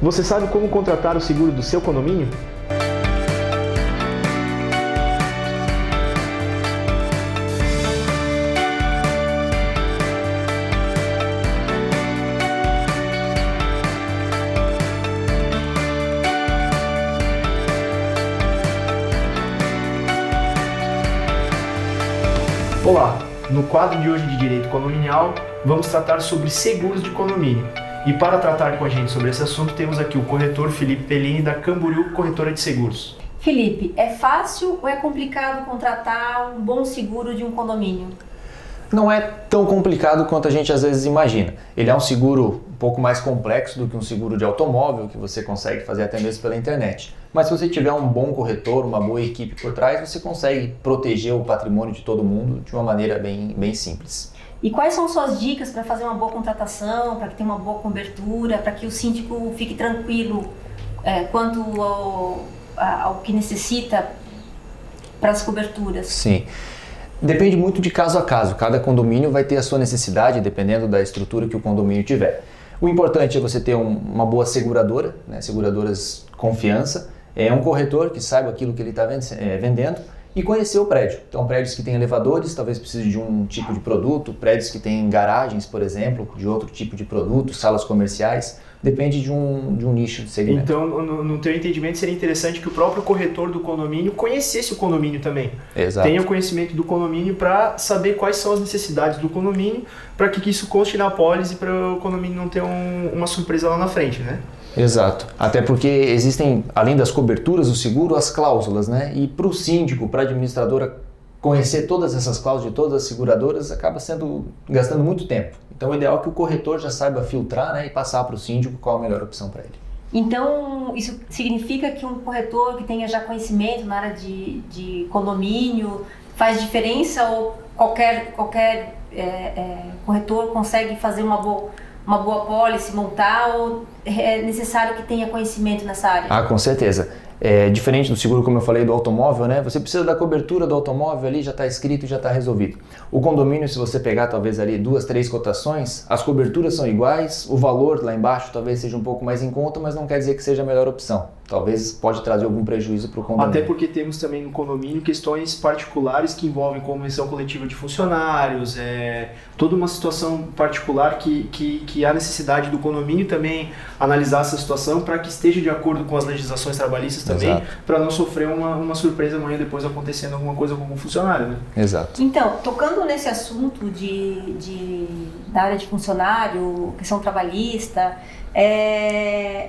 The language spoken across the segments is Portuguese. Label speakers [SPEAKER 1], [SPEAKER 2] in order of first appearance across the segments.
[SPEAKER 1] Você sabe como contratar o seguro do seu condomínio? Olá! No quadro de hoje de Direito Condominial, vamos tratar sobre seguros de condomínio. E para tratar com a gente sobre esse assunto, temos aqui o corretor Felipe Pellini, da Camboriú Corretora de Seguros.
[SPEAKER 2] Felipe, é fácil ou é complicado contratar um bom seguro de um condomínio?
[SPEAKER 3] Não é tão complicado quanto a gente às vezes imagina. Ele é um seguro um pouco mais complexo do que um seguro de automóvel, que você consegue fazer até mesmo pela internet. Mas se você tiver um bom corretor, uma boa equipe por trás, você consegue proteger o patrimônio de todo mundo de uma maneira bem simples.
[SPEAKER 2] E quais são suas dicas para fazer uma boa contratação, para que tenha uma boa cobertura, para que o síndico fique tranquilo quanto ao que necessita para as coberturas?
[SPEAKER 3] Sim. Depende muito de caso a caso. Cada condomínio vai ter a sua necessidade, dependendo da estrutura que o condomínio tiver. O importante é você ter uma boa seguradora, né? Seguradoras confiança, um corretor que saiba aquilo que ele está vendendo e conhecer o prédio. Então, prédios que têm elevadores, talvez precise de um tipo de produto, prédios que têm garagens, por exemplo, de outro tipo de produto, salas comerciais, depende de um nicho de segmento.
[SPEAKER 1] Então, no teu entendimento, seria interessante que o próprio corretor do condomínio conhecesse o condomínio também.
[SPEAKER 3] Exato.
[SPEAKER 1] Tenha o conhecimento do condomínio para saber quais são as necessidades do condomínio, para que isso conste na apólice, para o condomínio não ter uma surpresa lá na frente, né?
[SPEAKER 3] Exato, até porque existem, além das coberturas do seguro, as cláusulas, né? E para o síndico, para a administradora conhecer todas essas cláusulas de todas as seguradoras, acaba gastando muito tempo. Então o ideal é que o corretor já saiba filtrar, né, e passar para o síndico qual a melhor opção para ele.
[SPEAKER 2] Então isso significa que um corretor que tenha já conhecimento na área de condomínio faz diferença, ou qualquer corretor consegue fazer uma boa apólice, montar, ou é necessário que tenha conhecimento nessa área?
[SPEAKER 3] Ah, com certeza. Diferente do seguro, como eu falei, do automóvel, né? Você precisa da cobertura do automóvel ali, já está escrito, já está resolvido. O condomínio, se você pegar talvez ali 2, 3 cotações, as coberturas são iguais, o valor lá embaixo talvez seja um pouco mais em conta, mas não quer dizer que seja a melhor opção. Talvez pode trazer algum prejuízo para o condomínio.
[SPEAKER 1] Até porque temos também no condomínio questões particulares que envolvem convenção coletiva de funcionários, toda uma situação particular que há necessidade do condomínio também analisar essa situação para que esteja de acordo com as legislações trabalhistas também, para não sofrer uma surpresa amanhã depois acontecendo alguma coisa com o funcionário, né?
[SPEAKER 3] Exato.
[SPEAKER 2] Então, tocando nesse assunto da área de funcionário, questão trabalhista,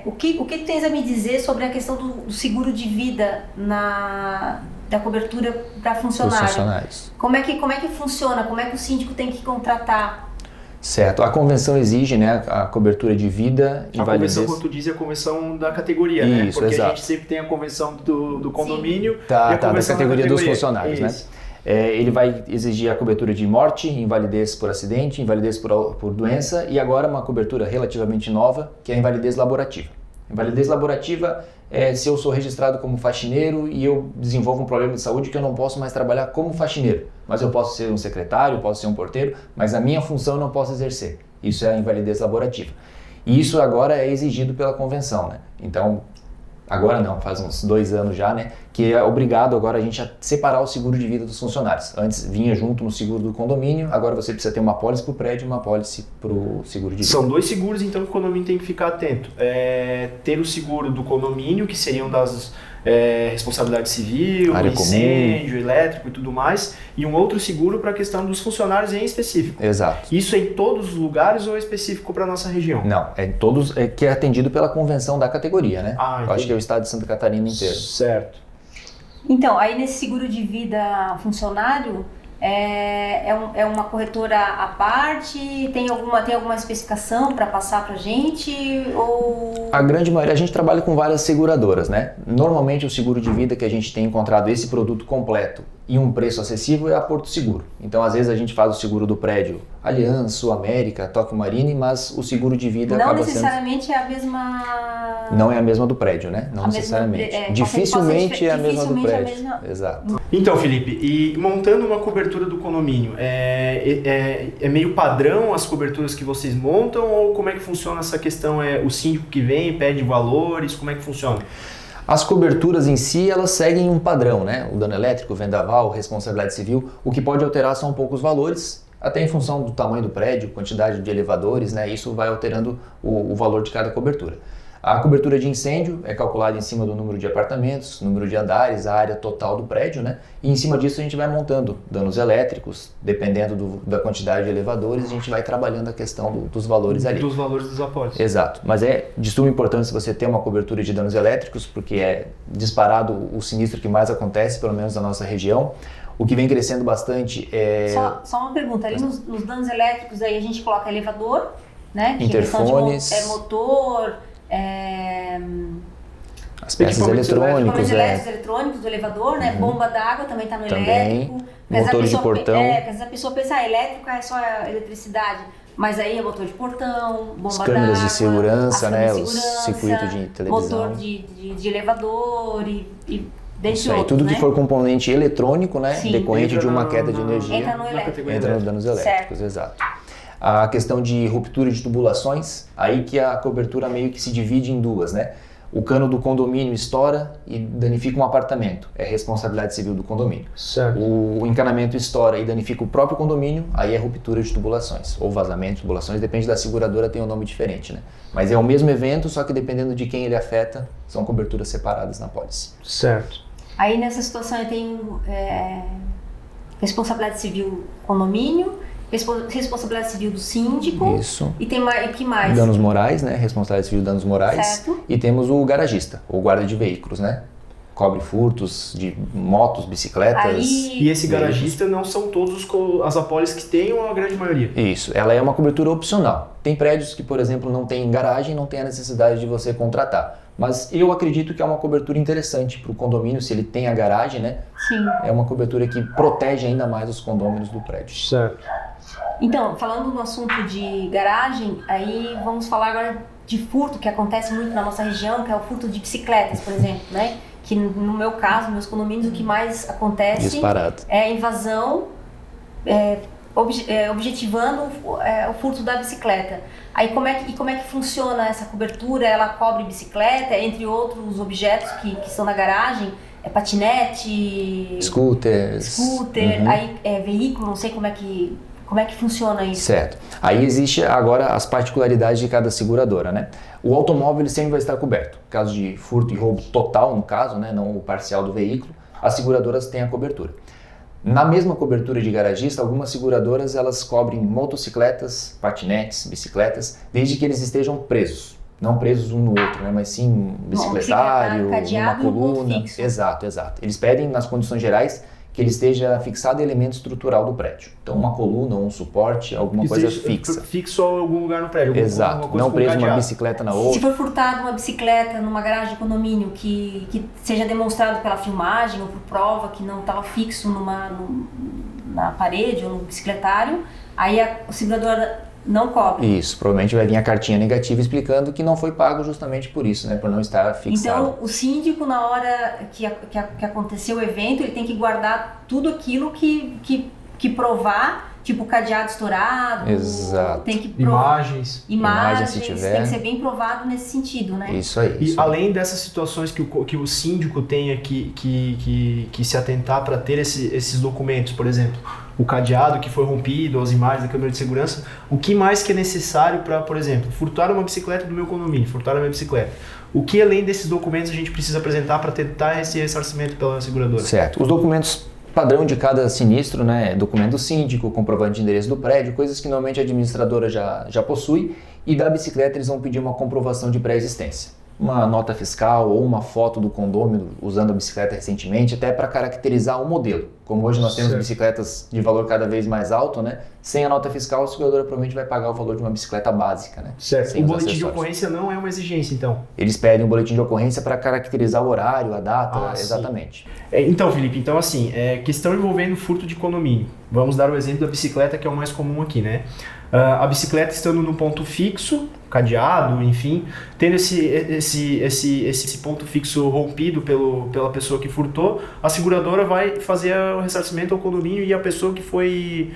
[SPEAKER 2] o que tens a me dizer sobre a questão do seguro de vida da cobertura para funcionário?
[SPEAKER 3] Os funcionários.
[SPEAKER 2] Como é que funciona? Como é que o síndico tem que contratar?
[SPEAKER 3] Certo, a convenção exige, né, a cobertura de vida e
[SPEAKER 1] a
[SPEAKER 3] validez.
[SPEAKER 1] Convenção, como tu diz, é a convenção da categoria, né?
[SPEAKER 3] Isso,
[SPEAKER 1] porque
[SPEAKER 3] exato.
[SPEAKER 1] a gente sempre tem a convenção do condomínio e
[SPEAKER 3] da
[SPEAKER 1] a convenção
[SPEAKER 3] categoria dos funcionários,
[SPEAKER 1] isso.
[SPEAKER 3] né? Ele vai exigir a cobertura de morte, invalidez por acidente, invalidez por doença e agora uma cobertura relativamente nova, que é a invalidez laborativa. Invalidez laborativa é se eu sou registrado como faxineiro e eu desenvolvo um problema de saúde que eu não posso mais trabalhar como faxineiro, mas eu posso ser um secretário, posso ser um porteiro, mas a minha função eu não posso exercer. Isso é a invalidez laborativa. E isso agora é exigido pela convenção, né? Então, agora não, faz uns 2 anos já, né? Que é obrigado agora a gente a separar o seguro de vida dos funcionários. Antes vinha junto no seguro do condomínio, agora você precisa ter uma apólice para o prédio e uma apólice para o seguro de vida.
[SPEAKER 1] São 2 seguros, então, que o condomínio tem que ficar atento. Ter o seguro do condomínio, que seriam das responsabilidade civil,
[SPEAKER 3] área
[SPEAKER 1] incêndio,
[SPEAKER 3] comum,
[SPEAKER 1] elétrico e tudo mais, e um outro seguro para a questão dos funcionários em específico.
[SPEAKER 3] Exato.
[SPEAKER 1] Isso é em todos os lugares ou é específico para a nossa região?
[SPEAKER 3] Não, todos que é atendido pela convenção da categoria, né? Eu acho que é o estado de Santa Catarina inteiro.
[SPEAKER 1] Certo.
[SPEAKER 2] Então, aí nesse seguro de vida funcionário, é uma corretora à parte? Tem alguma especificação para passar para a gente? Ou...
[SPEAKER 3] A grande maioria, a gente trabalha com várias seguradoras, né? Normalmente o seguro de vida que a gente tem encontrado esse produto completo e um preço acessível é a Porto Seguro. Então, às vezes a gente faz o seguro do prédio Allianz, Sul América, Tóquio Marine, mas o seguro de vida
[SPEAKER 2] não
[SPEAKER 3] acaba
[SPEAKER 2] necessariamente é a mesma...
[SPEAKER 3] Não é a mesma do prédio, né? Não necessariamente. Dificilmente é a mesma do prédio. Exato.
[SPEAKER 1] Então, Felipe, e montando uma cobertura do condomínio, é meio padrão as coberturas que vocês montam ou como é que funciona essa questão? É o síndico que vem, pede valores, como é que funciona?
[SPEAKER 3] As coberturas em si, elas seguem um padrão, né? O dano elétrico, vendaval, responsabilidade civil. O que pode alterar são um pouco os valores, até em função do tamanho do prédio, quantidade de elevadores, né? Isso vai alterando o valor de cada cobertura. A cobertura de incêndio é calculada em cima do número de apartamentos, número de andares, a área total do prédio, né? E em cima disso a gente vai montando danos elétricos, dependendo da quantidade de elevadores, a gente vai trabalhando a questão dos valores ali.
[SPEAKER 1] Dos valores dos apólices.
[SPEAKER 3] Exato, mas é de suma importância você ter uma cobertura de danos elétricos, porque é disparado o sinistro que mais acontece, pelo menos na nossa região. O que vem crescendo bastante é...
[SPEAKER 2] Só uma pergunta, ali nos danos elétricos aí a gente coloca elevador, né? Que
[SPEAKER 3] interfones,
[SPEAKER 2] motor...
[SPEAKER 3] as peças eletrônicos,
[SPEAKER 2] eletrônicos do elevador, né? Bomba d'água também está no elétrico.
[SPEAKER 3] Motor de portão.
[SPEAKER 2] Às vezes a pessoa pensa, elétrico é só a eletricidade, mas aí é motor de portão, bomba d'água,
[SPEAKER 3] câmeras de segurança, né?
[SPEAKER 2] Os
[SPEAKER 3] circuito de televisão,
[SPEAKER 2] motor de elevador e dentre
[SPEAKER 3] isso aí,
[SPEAKER 2] outros,
[SPEAKER 3] tudo
[SPEAKER 2] né?
[SPEAKER 3] que for componente eletrônico, né?
[SPEAKER 2] Sim.
[SPEAKER 3] Entra de uma queda de energia,
[SPEAKER 2] entra
[SPEAKER 3] nos danos elétricos, exato. A questão de ruptura de tubulações, aí que a cobertura meio que se divide em duas, né? O cano do condomínio estoura e danifica um apartamento, é responsabilidade civil do condomínio.
[SPEAKER 1] Certo.
[SPEAKER 3] O encanamento estoura e danifica o próprio condomínio, aí é ruptura de tubulações, ou vazamento de tubulações, depende da seguradora, tem um nome diferente, né? Mas é o mesmo evento, só que dependendo de quem ele afeta, são coberturas separadas na pólice.
[SPEAKER 1] Certo.
[SPEAKER 2] Aí nessa situação eu tenho responsabilidade civil condomínio, responsabilidade civil do síndico.
[SPEAKER 3] Isso.
[SPEAKER 2] E tem mais, o que mais?
[SPEAKER 3] Danos morais, né? Responsabilidade civil de danos morais.
[SPEAKER 2] Certo.
[SPEAKER 3] E temos o garagista, ou guarda de veículos, né? Cobre furtos de motos, bicicletas.
[SPEAKER 1] E esse garagista não são todos as apólices que tem ou a grande maioria?
[SPEAKER 3] Isso, ela é uma cobertura opcional. Tem prédios que, por exemplo, não tem garagem, não tem a necessidade de você contratar. Mas eu acredito que é uma cobertura interessante para o condomínio, se ele tem a garagem, né?
[SPEAKER 2] Sim.
[SPEAKER 3] É uma cobertura que protege ainda mais os condôminos do prédio.
[SPEAKER 1] Certo.
[SPEAKER 2] Então, falando no assunto de garagem, aí vamos falar agora de furto, que acontece muito na nossa região, que é o furto de bicicletas, por exemplo, né? Que no meu caso, meus condomínios, o que mais acontece
[SPEAKER 3] disparado
[SPEAKER 2] é a invasão, objetivando o furto da bicicleta. Aí como é que funciona essa cobertura? Ela cobre bicicleta, entre outros objetos que estão na garagem, patinete,
[SPEAKER 3] scooter,
[SPEAKER 2] aí veículo, não sei como é que funciona isso.
[SPEAKER 3] Certo. Aí existe agora as particularidades de cada seguradora, né? O automóvel ele sempre vai estar coberto. No caso de furto e roubo total, no caso, né, não o parcial do veículo, as seguradoras têm a cobertura. Na mesma cobertura de garagista, algumas seguradoras elas cobrem motocicletas, patinetes, bicicletas, desde que eles estejam presos. Não presos um no outro, né? Mas sim um bicicletário, uma coluna.
[SPEAKER 2] Fixo.
[SPEAKER 3] Exato. Eles pedem nas condições gerais que ele esteja fixado em elemento estrutural do prédio. Então uma coluna ou um suporte, alguma coisa fixa.
[SPEAKER 1] Fixo em algum lugar no prédio.
[SPEAKER 3] Exato, não preso uma bicicleta na outra.
[SPEAKER 2] Se for furtado uma bicicleta numa garagem de condomínio que seja demonstrado pela filmagem ou por prova que não estava fixo na parede ou no bicicletário, aí a seguradora não cobre.
[SPEAKER 3] Isso, provavelmente vai vir a cartinha negativa explicando que não foi pago justamente por isso, né, por não estar fixado.
[SPEAKER 2] Então, o síndico, na hora que aconteceu o evento, ele tem que guardar tudo aquilo que provar, tipo cadeado estourado.
[SPEAKER 3] Exato.
[SPEAKER 2] Tem que provar
[SPEAKER 3] imagens se tiver.
[SPEAKER 2] Tem que ser bem provado nesse sentido, né?
[SPEAKER 3] Isso aí.
[SPEAKER 1] E além dessas situações que o síndico tenha que se atentar para ter esses documentos, por exemplo, o cadeado que foi rompido, as imagens da câmera de segurança, o que mais que é necessário para, por exemplo, furtar uma bicicleta do meu condomínio, furtar a minha bicicleta? O que além desses documentos a gente precisa apresentar para tentar esse ressarcimento pela seguradora?
[SPEAKER 3] Certo. Os documentos padrão de cada sinistro, né? Documento síndico, comprovante de endereço do prédio, coisas que normalmente a administradora já possui, e da bicicleta eles vão pedir uma comprovação de pré-existência. uma nota fiscal ou uma foto do condômino usando a bicicleta recentemente, até para caracterizar o modelo. Como hoje nós temos
[SPEAKER 1] Certo.
[SPEAKER 3] bicicletas de valor cada vez mais alto, né? Sem a nota fiscal, a seguradora provavelmente vai pagar o valor de uma bicicleta básica, né?
[SPEAKER 1] Certo.
[SPEAKER 3] Sem
[SPEAKER 1] O
[SPEAKER 3] os
[SPEAKER 1] boletim de
[SPEAKER 3] acessórios.
[SPEAKER 1] ocorrência não é uma exigência, então.
[SPEAKER 3] Eles pedem um boletim de ocorrência para caracterizar o horário, a data,
[SPEAKER 1] Ah, sim.
[SPEAKER 3] exatamente.
[SPEAKER 1] Então, Felipe, então assim, questão envolvendo furto de condomínio. Vamos dar o exemplo da bicicleta, que é o mais comum aqui, né? A bicicleta estando num ponto fixo, cadeado, enfim, tendo esse ponto fixo rompido pela pessoa que furtou, a seguradora vai fazer o ressarcimento ao condomínio e a pessoa que foi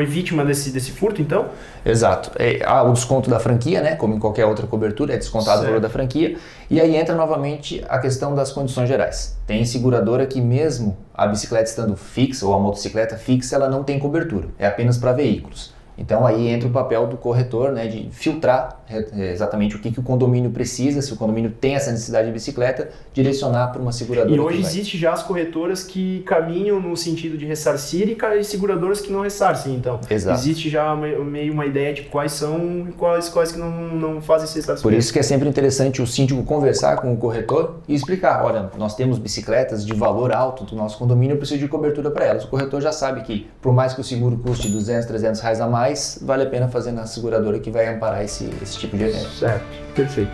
[SPEAKER 1] vítima desse furto, então?
[SPEAKER 3] Exato. Há o desconto da franquia, né? Como em qualquer outra cobertura, é descontado o valor da franquia. E aí entra novamente a questão das condições gerais. Tem seguradora que mesmo a bicicleta estando fixa ou a motocicleta fixa, ela não tem cobertura. É apenas para veículos. Então aí entra o papel do corretor, né, de filtrar exatamente o que o condomínio precisa, se o condomínio tem essa necessidade de bicicleta, direcionar para uma seguradora.
[SPEAKER 1] E hoje existe já as corretoras que caminham no sentido de ressarcir e seguradoras que não ressarcem, então.
[SPEAKER 3] Exato.
[SPEAKER 1] Existe já meio uma ideia de quais são e quais que não fazem esse ressarcimento.
[SPEAKER 3] Por isso que é sempre interessante o síndico conversar com o corretor e explicar, olha, nós temos bicicletas de valor alto do nosso condomínio, eu preciso de cobertura para elas. O corretor já sabe que, por mais que o seguro custe R$200, R$300 a mais, vale a pena fazer na seguradora que vai amparar esse tipo de evento.
[SPEAKER 1] Certo, perfeito.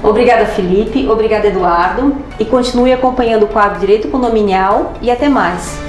[SPEAKER 2] Obrigada, Felipe. Obrigada, Eduardo. E continue acompanhando o quadro Direito Condominial e até mais.